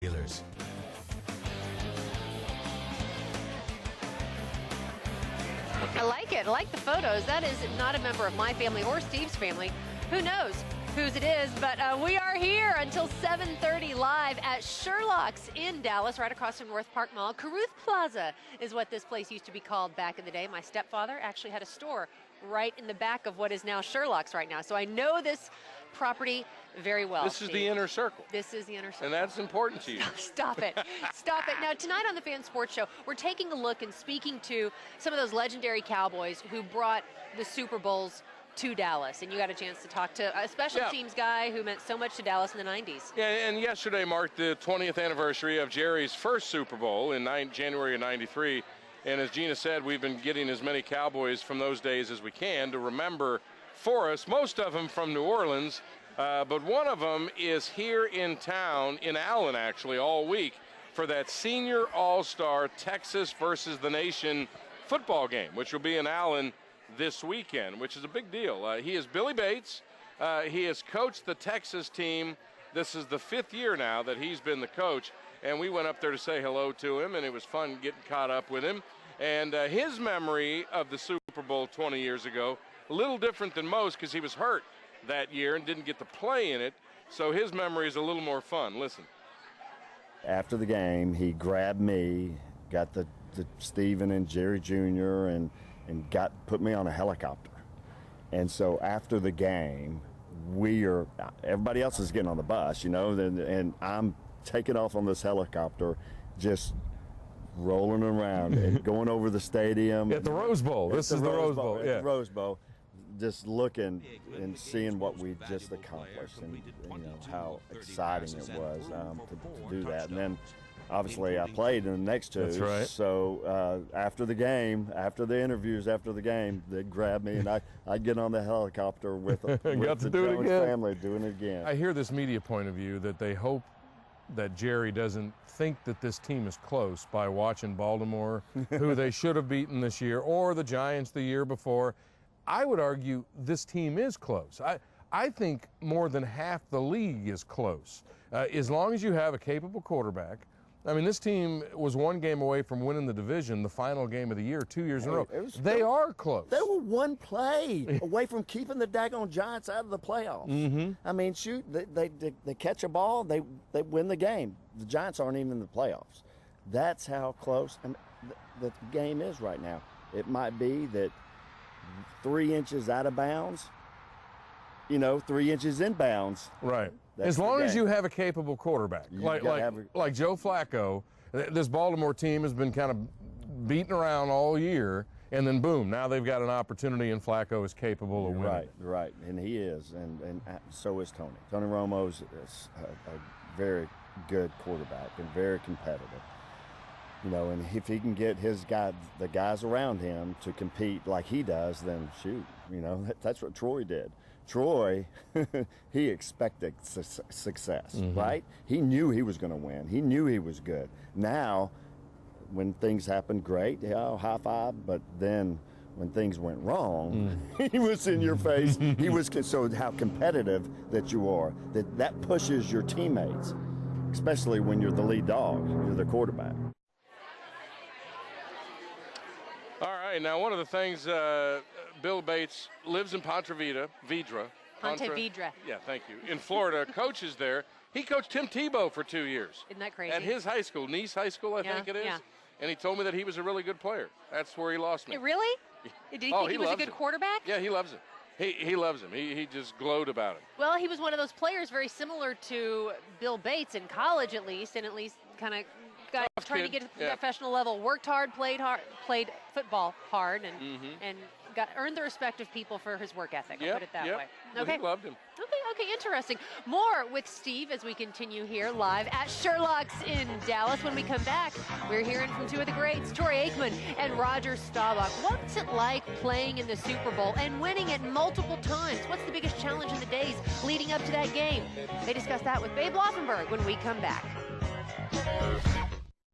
Dealers. I like it. I like the photos. That is not a member of my family or Steve's family. Who knows whose it is, but we are here until 7:30 live at Sherlocks in Dallas, right across from North Park Mall. Caruth Plaza is what this place used to be called back in the day. My stepfather actually had a store right in the back of what is now Sherlocks right now. So I know this property very well. This is the inner circle. This is the inner circle. And that's important to you. Stop it. Stop it. Now, tonight on the Fan Sports Show, we're taking a look and speaking to some of those legendary Cowboys who brought the Super Bowls to Dallas. And you got a chance to talk to a special teams guy who meant so much to Dallas in the 90s. Yeah, and yesterday marked the 20th anniversary of Jerry's first Super Bowl in January of '93. And as Gina said, we've been getting as many Cowboys from those days as we can to remember for us, most of them from New Orleans, but one of them is here in town, in Allen actually, all week for that senior all-star Texas versus the Nation football game, which will be in Allen this weekend, which is a big deal. He is Billy Bates. He has coached the Texas team. This is the 5th year now that he's been the coach, and we went up there to say hello to him, and it was fun getting caught up with him. And his memory of the Super Bowl 20 years ago, a little different than most because he was hurt that year and didn't get to play in it, so his memory is a little more fun. Listen. After the game, he grabbed me, got the Stephen and Jerry Jr. and put me on a helicopter. And so after the game, everybody else is getting on the bus, you know, and I'm taking off on this helicopter, just rolling around and going over the stadium. At the Rose Bowl. This is the Rose Bowl. Yeah. The Rose Bowl. Just looking and seeing what we just accomplished, and you know how exciting it was to do that. And then obviously I played in the next two. That's right. So after the game, after the interviews, after the game, they'd grab me and I'd get on the helicopter with the Jones family doing it again. I hear this media point of view that they hope that Jerry doesn't think that this team is close by watching Baltimore, who they should have beaten this year, or the Giants the year before. I would argue this team is close. I think more than half the league is close. As long as you have a capable quarterback. I mean, this team was one game away from winning the division, the final game of the year, 2 years in a row. They are close. They were one play away from keeping the daggone Giants out of the playoffs. Mm-hmm. I mean, shoot, they catch a ball, they win the game. The Giants aren't even in the playoffs. That's how close the game is right now. It might be that 3 inches out of bounds, 3 inches in bounds. Right. As long as you have a capable quarterback, like Joe Flacco, this Baltimore team has been kind of beaten around all year, and then boom, now they've got an opportunity, and Flacco is capable of winning. Right, and he is, and so is Tony. Tony Romo's a very good quarterback and very competitive. And if he can get the guys around him to compete like he does, then shoot, that's what Troy did. Troy, he expected success, right? He knew he was going to win. He knew he was good. Now, when things happened, great, high five, but then when things went wrong, he was in your face. He was so how competitive that you are, that pushes your teammates, especially when you're the lead dog, you're the quarterback. All right, now one of the things, Bill Bates lives in Ponte Vedra. Yeah, thank you. In Florida, coaches there. He coached Tim Tebow for 2 years. Isn't that crazy? At his high school, Nice High School, I think it is. Yeah. And he told me that he was a really good player. That's where he lost me. Really? Did he think he was a good quarterback? Yeah, he loves it. He loves him. He just glowed about him. Well, he was one of those players very similar to Bill Bates in college, at least kind of trying to get to the professional level. Worked hard, played football hard, and earned the respect of people for his work ethic. I'll put it that way. Okay. He loved him. Okay, interesting. More with Steve as we continue here live at Sherlock's in Dallas. When we come back, we're hearing from two of the greats, Troy Aikman and Roger Staubach. What's it like playing in the Super Bowl and winning it multiple times? What's the biggest challenge in the days leading up to that game? They discuss that with Babe Loffenberg when we come back.